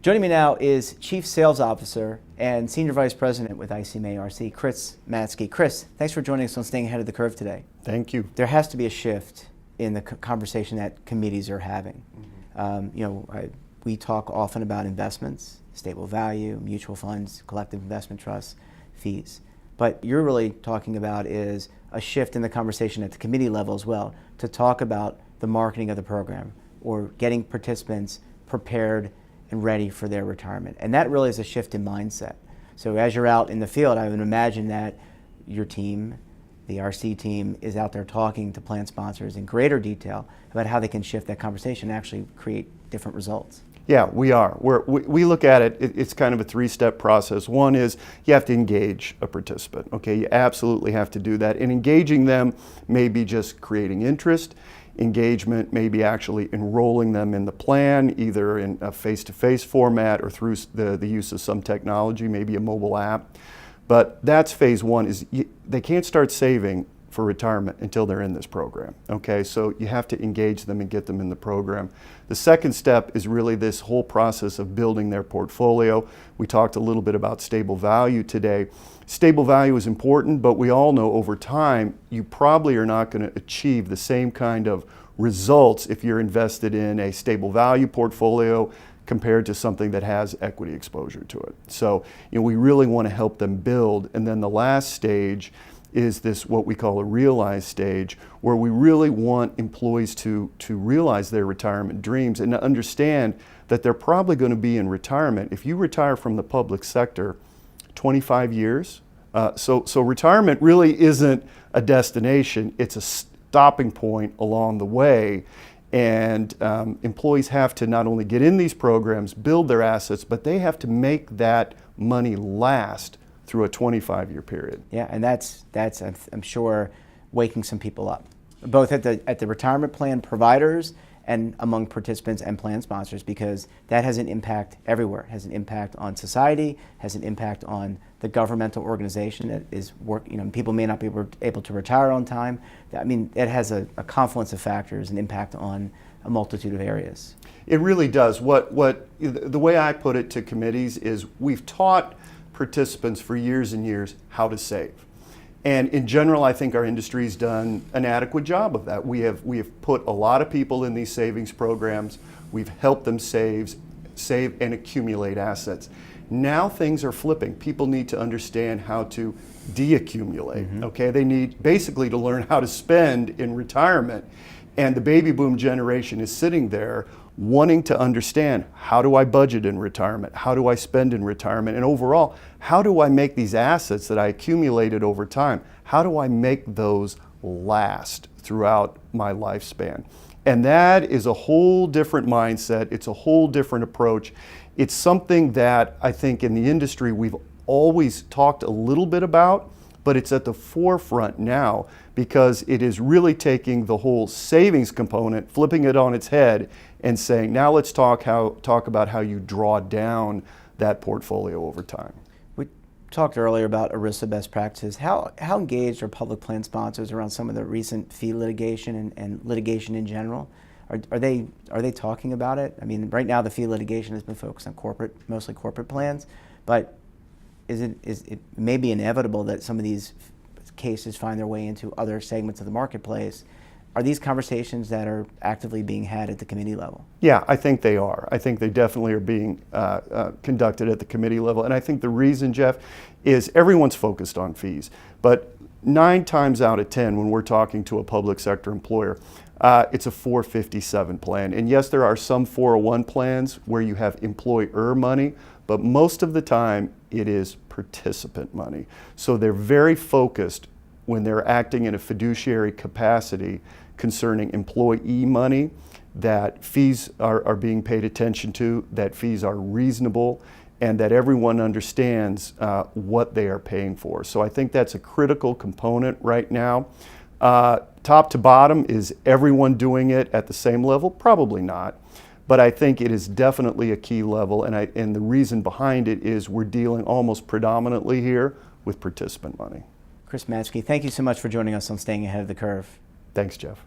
Joining me now is Chief Sales Officer and Senior Vice President with ICMA-RC, Chris Matzke. Chris, thanks for joining us on Staying Ahead of the Curve today. Thank you. There has to be a shift in the conversation that committees are having. We talk often about investments, stable value, mutual funds, collective investment trusts, fees. But you're really talking about is a shift in the conversation at the committee level as well to talk about the marketing of the program or getting participants prepared and ready for their retirement. And that really is a shift in mindset. So as you're out in the field, I would imagine that your team, the RC team, is out there talking to plan sponsors in greater detail about how they can shift that conversation and actually create different results. Yeah, we are. We look at it, it's kind of a three-step process. One is you have to engage a participant, okay? You absolutely have to do that. And engaging them may be just creating interest. Engagement may be actually enrolling them in the plan, either in a face-to-face format or through the use of some technology, maybe a mobile app. But that's phase one, is they can't start saving for retirement until they're in this program, okay? So you have to engage them and get them in the program. The second step is really this whole process of building their portfolio. We talked a little bit about stable value today. Stable value is important, but we all know over time, you probably are not going to achieve the same kind of results if you're invested in a stable value portfolio compared to something that has equity exposure to it. So, we really want to help them build. And then the last stage is this, what we call a realize stage, where we really want employees to realize their retirement dreams and to understand that they're probably going to be in retirement. If you retire from the public sector, 25 years. So retirement really isn't a destination, it's a stopping point along the way. And employees have to not only get in these programs, build their assets, but they have to make that money last through a 25-year period. Yeah, and that's I'm sure waking some people up, both at the retirement plan providers and among participants and plan sponsors, because that has an impact everywhere. It has an impact on society, has an impact on the governmental organization that is people may not be able to retire on time. I mean, it has a confluence of factors, an impact on a multitude of areas. It really does. The way I put it to committees is we've taught participants for years and years how to save. And in general, I think our industry's done an adequate job of that. We have put a lot of people in these savings programs. We've helped them save and accumulate assets. Now things are flipping. People need to understand how to deaccumulate. Okay, they need basically to learn how to spend in retirement. And the baby boom generation is sitting there wanting to understand, how do I budget in retirement? How do I spend in retirement? And overall, how do I make these assets that I accumulated over time, how do I make those last throughout my lifespan? And that is a whole different mindset. It's a whole different approach. It's something that I think in the industry we've always talked a little bit about, but it's at the forefront now because it is really taking the whole savings component, flipping it on its head, and saying, now let's talk about how you draw down that portfolio over time. We talked earlier about ERISA best practices. How engaged are public plan sponsors around some of the recent fee litigation and litigation in general? Are they talking about it? I mean, right now the fee litigation has been focused on mostly corporate plans, but it may be inevitable that some of these cases find their way into other segments of the marketplace. Are these conversations that are actively being had at the committee level? Yeah, I think they are. I think they definitely are being conducted at the committee level. And I think the reason, Jeff, is everyone's focused on fees. But 9 times out of 10, when we're talking to a public sector employer, it's a 457 plan. And yes, there are some 401 plans where you have employer money, but most of the time it is participant money. So they're very focused when they're acting in a fiduciary capacity concerning employee money, that fees are being paid attention to, that fees are reasonable, and that everyone understands what they are paying for. So I think that's a critical component right now. Top to bottom, is everyone doing it at the same level? Probably not. But I think it is definitely a key level, and the reason behind it is we're dealing almost predominantly here with participant money. Chris Matzke, thank you so much for joining us on Staying Ahead of the Curve. Thanks, Jeff.